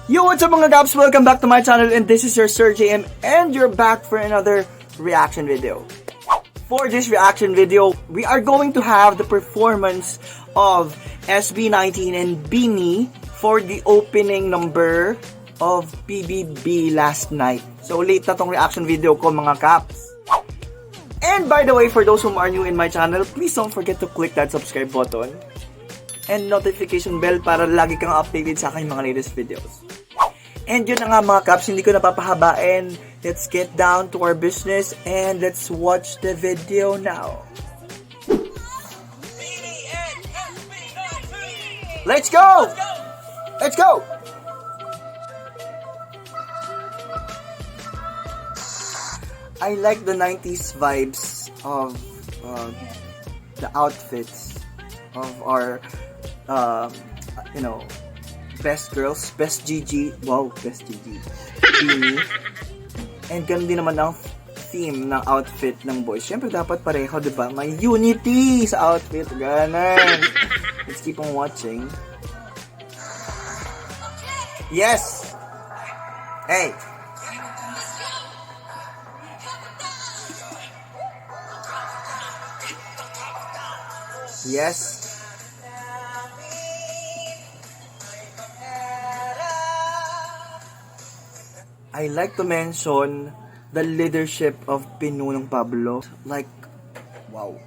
Yo, what's up mga gaps? Welcome back to my channel and this is your Sir JM and you're back for another reaction video. For this reaction video, we are going to have the performance of SB19 and BINI for the opening number of PBB last night. So late na tong reaction video ko mga caps. And by the way, for those who are new in my channel, please don't forget to click that subscribe button and notification bell para lagi kang updated sa aking mga latest videos. And yun na nga mga caps, hindi ko napapahabain. Let's get down to our business and let's watch the video now. Let's go! Let's go! I like the 90s vibes of the outfits of our, best girls, best GG, wow, best GG, BINI. And ganun din naman ang theme ng outfit ng boys. Siyempre dapat pareho, diba? May unity sa outfit, ganun. Let's keep on watching. Yes! Hey! Yes! I like to mention the leadership of Pinunong Pablo. Like, wow.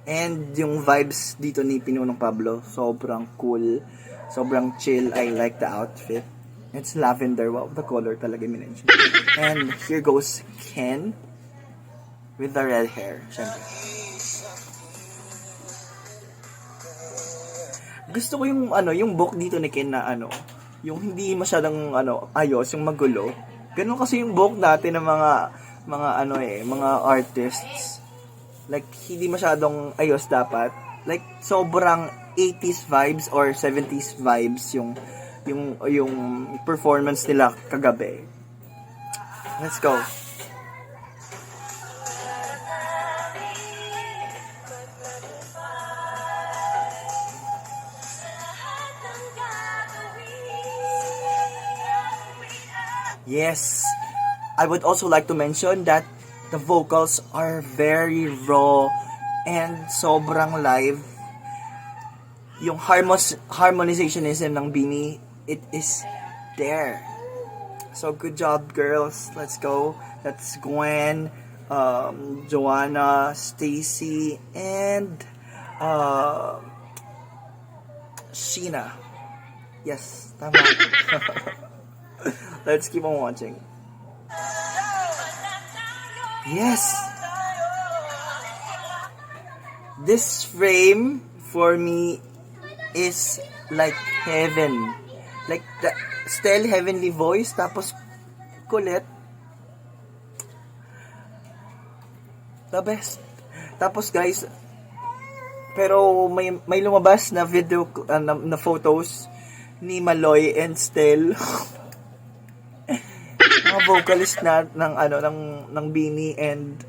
And yung vibes dito ni Pinunong Pablo, sobrang cool, sobrang chill. I like the outfit. It's lavender. Wow, the color talaga minention. And here goes Ken with the red hair. Syempre. Gusto ko yung book dito ni Ken na yung hindi masyadong ayos, yung magulo. Ganun kasi yung book natin ng mga artists. Like hindi masyadong ayos dapat. Like sobrang 80s vibes or 70s vibes yung performance nila kagabi. Let's go. Yes, I would also like to mention that the vocals are very raw and sobrang live. Yung harmonizationism ng BINI, it is there. So good job girls. Let's go. That's Gwen, Joanna, Stacy, and Sheena. Yes, tama. Let's keep on watching. Yes! This frame for me is like heaven. Like the still heavenly voice, tapos kulit. The best. Tapos guys, pero may lumabas na video na photos ni Maloy and Stel. Mga vocalist na ng BINI and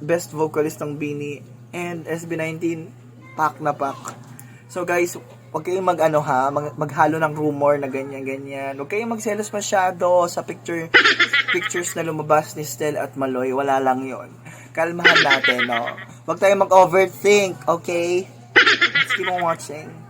best vocalist ng BINI and SB19 pack na pack. So guys, wag kayong maghalo ng rumor na ganyan. Wag kayong magselos masyado sa pictures na lumabas ni Stel at Maloy. Wala lang 'yon. Kalmahan natin, no. Wag tayong mag-overthink, okay? Let's keep on watching.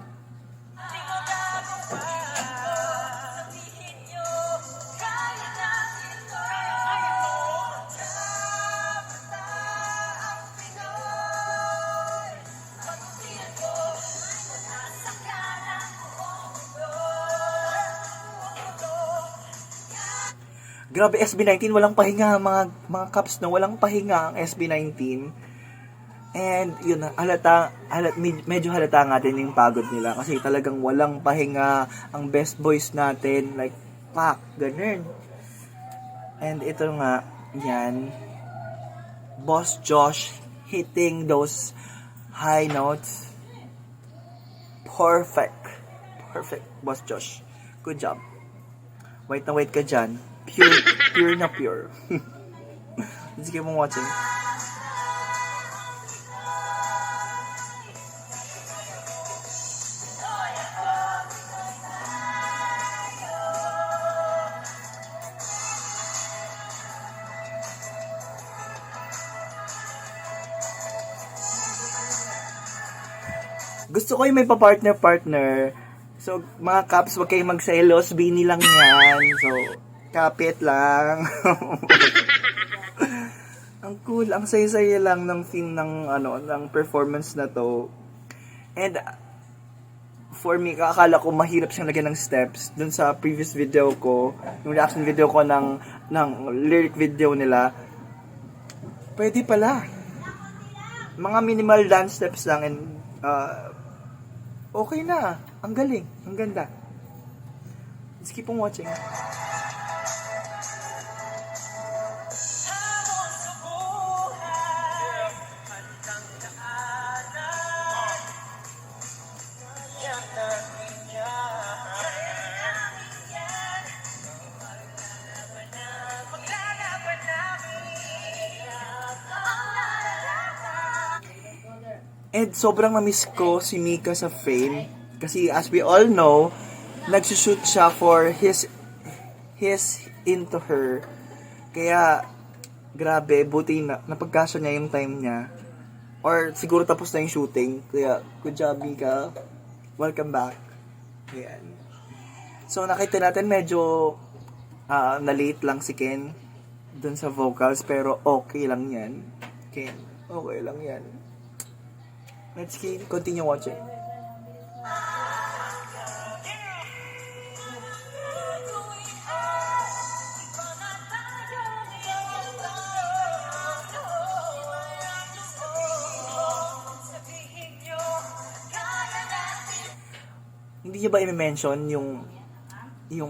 Grabe, SB19, walang pahinga, mga caps, no? Walang pahinga ang SB19. And, yun, medyo halata nga din yung pagod nila. Kasi talagang walang pahinga ang best boys natin. Like, pak, ganun. And ito nga, yan. Boss Josh hitting those high notes. Perfect. Perfect, Boss Josh. Good job. Wait na wait ka dyan. Pure na pure. Let's keep on watching. Gusto ko yung may pa-partner-partner. So, mga Caps, wag kayong magselos. Bini lang yan. So, kapit lang. Ang cool. Ang saya-saya lang ng theme ng, ng performance na to. And, for me, akala ko mahirap siyang lagyan ng steps. Dun sa previous video ko, yung reaction video ko ng lyric video nila, pwede pala. Mga minimal dance steps lang and okay na. Ang galing. Ang ganda. Let's keep on watching. And sobrang na-miss ko si Mika sa Fame. Kasi as we all know, nagsushoot siya for his into her. Kaya, grabe, buti na napagkasya niya yung time niya. Or siguro tapos na yung shooting. Kaya, good job Mika. Welcome back. Ayan. So nakita natin medyo na-late lang si Ken dun sa vocals. Pero okay lang yan. Ken, okay lang yan. Let's continue watching. Hindi niya ba i-mention yung you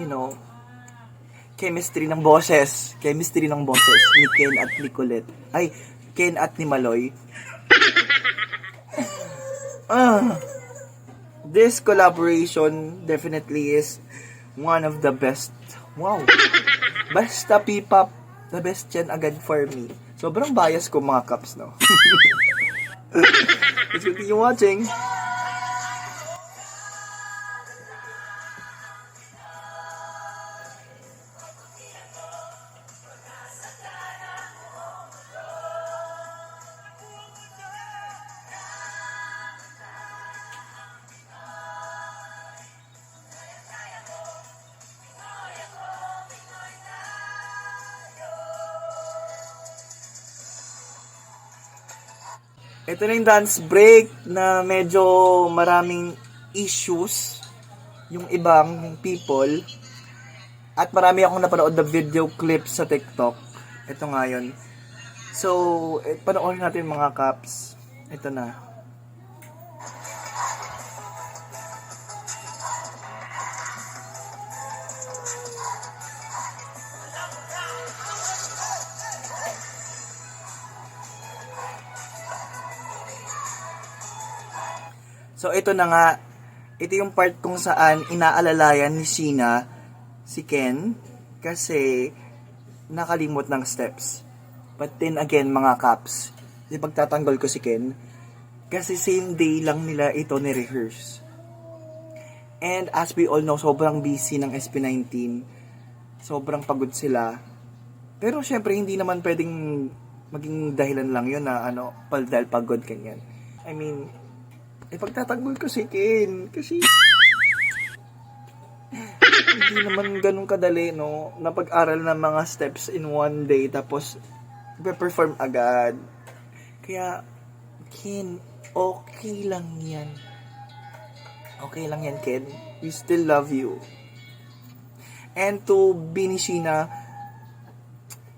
know, chemistry ng boses ni Ken at ni Colette. Ay, Ken at ni Maloy. This collaboration definitely is one of the best. Wow. Basta P-pop, the best yan agad for me. Sobrang bias ko mga Caps, no? Let's continue watching. Ito na yung dance break na medyo maraming issues yung ibang people. At marami akong napanood na video clips sa TikTok. Ito nga yun. So, panoorin natin mga Caps. Ito na. So, ito na nga. Ito yung part kung saan inaalalayan ni Sheena si Ken kasi nakalimot ng steps. But then again, mga Caps, pagtatanggol ko si Ken kasi same day lang nila ito ni-rehearse. And as we all know, sobrang busy ng SB19. Sobrang pagod sila. Pero syempre, hindi naman pwedeng maging dahilan lang yun na dahil pagod kanyan. I mean, pagtatanggol ko si Ken kasi hindi naman ganun kadali, no? Napag-aral ng mga steps in one day tapos perform agad. Kaya, Ken, okay lang yan. Okay lang yan, Ken. We still love you. And to Bini Sheena,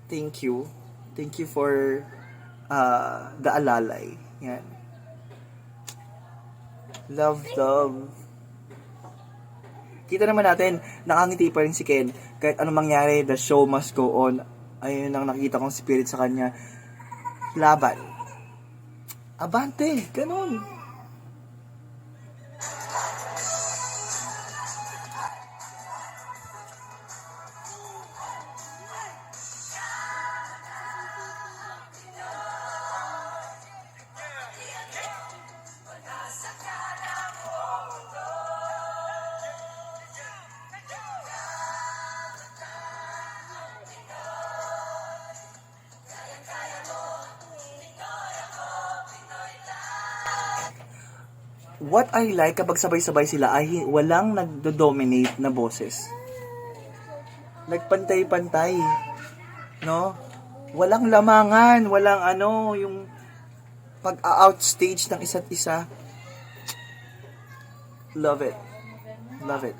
thank you. Thank you for the alalay. Yan. Love. Kita naman natin, nakangiti pa rin si Ken. Kahit anong mangyari, the show must go on. Ayun ang nakikita kong spirit sa kanya. Laban. Abante, ganun. what I like kapag sabay-sabay sila ay walang nagdo-dominate na boses. Nagpantay-pantay. No? Walang lamangan, walang yung pag-outstage ng isa't isa. Love it. Love it.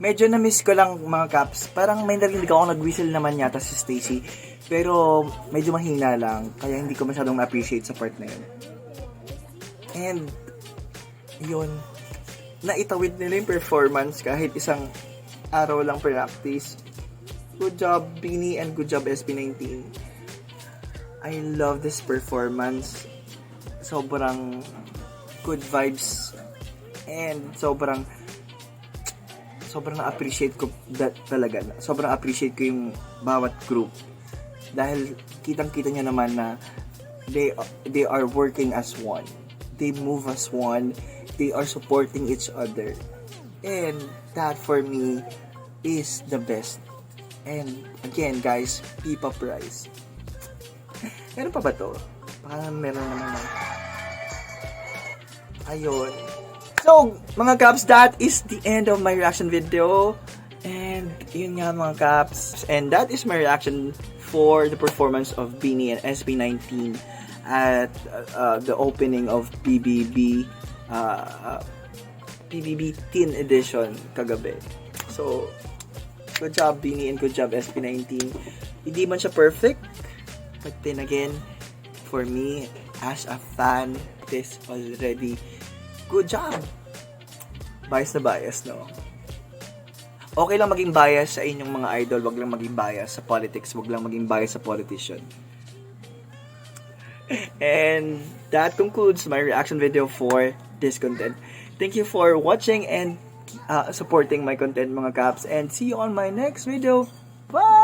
Medyo na-miss ko lang mga Caps. Parang may narinig ako nag-whistle naman yata si Stacy. Pero medyo mahina lang. Kaya hindi ko masyadong na-appreciate sa part na yun. And, yun. Naitawid nila yung performance kahit isang araw lang practice. Good job, Beanie, and good job, SB19. I love this performance. Sobrang good vibes. And sobrang na-appreciate ko that talaga. Sobrang appreciate ko yung bawat group. Dahil kitang-kita niya naman na they are working as one. They move as one. They are supporting each other. And that for me is the best. And again guys, Pipa Prize. Meron pa ba to? Baka meron naman. Ayun. So, mga Caps, that is the end of my reaction video. And, yun nga mga Caps. And that is my reaction for the performance of Beanie and SB19 at the opening of PBB Teen Edition kagabi. So, good job Beanie and good job SB19. Hindi man siya perfect, but then again, for me, as a fan, this already good job. Bias na bias, no? Okay lang maging bias sa inyong mga idol, wag lang maging bias sa politics, wag lang maging bias sa politician. And that concludes my reaction video for this content. Thank you for watching and supporting my content, mga Caps, and see you on my next video. Bye!